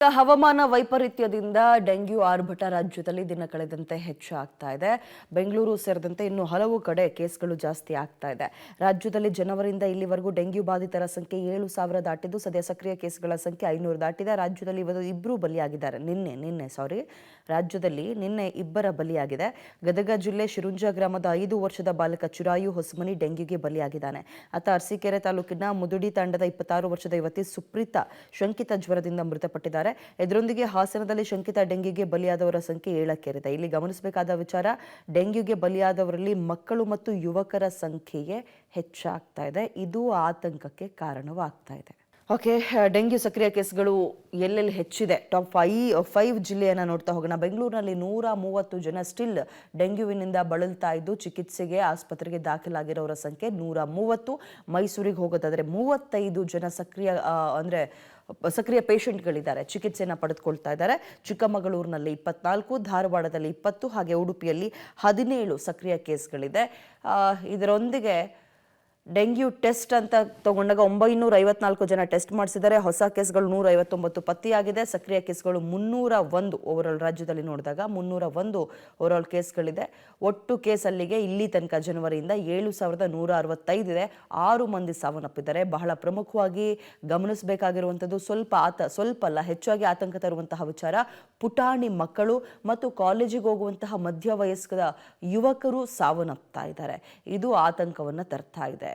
ಹವಾಮಾನ ವೈಪರೀತ್ಯದಿಂದ ಡೆಂಗ್ಯೂ ಆರ್ಭಟ ರಾಜ್ಯದಲ್ಲಿ ದಿನ ಕಳೆದಂತೆ ಹೆಚ್ಚಾಗ್ತಾ ಇದೆ. ಬೆಂಗಳೂರು ಸೇರಿದಂತೆ ಇನ್ನು ಹಲವು ಕಡೆ ಕೇಸ್ಗಳು ಜಾಸ್ತಿ ಆಗ್ತಾ ಇದೆ. ರಾಜ್ಯದಲ್ಲಿ ಜನವರಿಯಿಂದ ಇಲ್ಲಿವರೆಗೂ ಡೆಂಗ್ಯೂ ಬಾಧಿತರ ಸಂಖ್ಯೆ 7,000 ದಾಟಿದ್ದು, ಸದ್ಯ ಸಕ್ರಿಯ ಕೇಸ್ಗಳ ಸಂಖ್ಯೆ 500 ದಾಟಿದೆ. ರಾಜ್ಯದಲ್ಲಿ ಇಬ್ಬರು ಬಲಿಯಾಗಿದ್ದಾರೆ. ರಾಜ್ಯದಲ್ಲಿ ನಿನ್ನೆ ಇಬ್ಬರ ಬಲಿಯಾಗಿದೆ. ಗದಗ ಜಿಲ್ಲೆ ಶಿರುಂಜ ಗ್ರಾಮದ 5 ವರ್ಷದ ಬಾಲಕ ಚಿರಾಯು ಹೊಸಮನಿ ಡೆಂಗ್ಯೂಗೆ ಬಲಿಯಾಗಿದ್ದಾನೆ. ಆತ ಅರಸೀಕೆರೆ ತಾಲೂಕಿನ ಮುದುಡಿ ತಾಂಡದ 26 ವರ್ಷದ ಯುವತಿ ಸುಪ್ರೀತಾ ಶಂಕಿತ ಜ್ವರದಿಂದ ಮೃತಪಟ್ಟಿದ್ದಾರೆ. ಇದರೊಂದಿಗೆ ಹಾಸನದಲ್ಲಿ ಶಂಕಿತ ಡೆಂಗ್ಯೂಗೆ ಬಲಿಯಾದವರ ಸಂಖ್ಯೆ 7ಕ್ಕೇರಿದೆ. ಇಲ್ಲಿ ಗಮನಿಸಬೇಕಾದ ವಿಚಾರ, ಡೆಂಗ್ಯೂಗೆ ಬಲಿಯಾದವರಲ್ಲಿ ಮಕ್ಕಳು ಮತ್ತು ಯುವಕರ ಸಂಖ್ಯೆಯೇ ಹೆಚ್ಚಾಗ್ತಾ ಇದೆ. ಇದು ಆತಂಕಕ್ಕೆ ಕಾರಣವಾಗ್ತಾ ಇದೆ. ಓಕೆ, ಡೆಂಗ್ಯೂ ಸಕ್ರಿಯ ಕೇಸ್ಗಳು ಎಲ್ಲೆಲ್ಲಿ ಹೆಚ್ಚಿದೆ, ಟಾಪ್ 5 ಜಿಲ್ಲೆಯನ್ನು ನೋಡ್ತಾ ಹೋಗೋಣ. ಬೆಂಗಳೂರಿನಲ್ಲಿ 130 ಜನ ಸ್ಟಿಲ್ ಡೆಂಗ್ಯೂವಿನಿಂದ ಬಳಲ್ತಾ ಇದ್ದು ಚಿಕಿತ್ಸೆಗೆ ಆಸ್ಪತ್ರೆಗೆ ದಾಖಲಾಗಿರೋರ ಸಂಖ್ಯೆ 130. ಮೈಸೂರಿಗೆ ಹೋಗೋದಾದ್ರೆ 35 ಜನ ಸಕ್ರಿಯ ಪೇಷಂಟ್ಗಳಿದ್ದಾರೆ, ಚಿಕಿತ್ಸೆಯನ್ನು ಪಡೆದುಕೊಳ್ತಾ ಇದ್ದಾರೆ. ಚಿಕ್ಕಮಗಳೂರಿನಲ್ಲಿ 24, ಧಾರವಾಡದಲ್ಲಿ 20, ಹಾಗೆ ಉಡುಪಿಯಲ್ಲಿ 17 ಸಕ್ರಿಯ ಕೇಸ್ಗಳಿದೆ. ಇದರೊಂದಿಗೆ ಡೆಂಗ್ಯೂ ಟೆಸ್ಟ್ ಅಂತ ತಗೊಂಡಾಗ 954 ಜನ ಟೆಸ್ಟ್ ಮಾಡಿಸಿದ್ದಾರೆ. ಹೊಸ ಕೇಸ್ಗಳು 159 ಪತ್ತೆಯಾಗಿದೆ. ಸಕ್ರಿಯ ಕೇಸ್ಗಳು 301 ಓವರಾಲ್ ರಾಜ್ಯದಲ್ಲಿ ನೋಡಿದಾಗ 301 ಓವರಾಲ್ ಕೇಸ್ಗಳಿದೆ. ಒಟ್ಟು ಕೇಸ್ ಅಲ್ಲಿಗೆ ಇಲ್ಲಿ ತನಕ ಜನವರಿಯಿಂದ 7,165 ಇದೆ. 6 ಮಂದಿ ಸಾವನ್ನಪ್ಪಿದ್ದಾರೆ. ಬಹಳ ಪ್ರಮುಖವಾಗಿ ಗಮನಿಸಬೇಕಾಗಿರುವಂಥದ್ದು, ಸ್ವಲ್ಪ ಅಲ್ಲ ಹೆಚ್ಚಾಗಿ ಆತಂಕ ತರುವಂತಹ ವಿಚಾರ, ಪುಟಾಣಿ ಮಕ್ಕಳು ಮತ್ತು ಕಾಲೇಜಿಗೆ ಹೋಗುವಂತಹ ಮಧ್ಯವಯಸ್ಕದ ಯುವಕರು ಸಾವನ್ನಪ್ತಾ ಇದ್ದಾರೆ. ಇದು ಆತಂಕವನ್ನು ತರ್ತಾ ಇದೆ.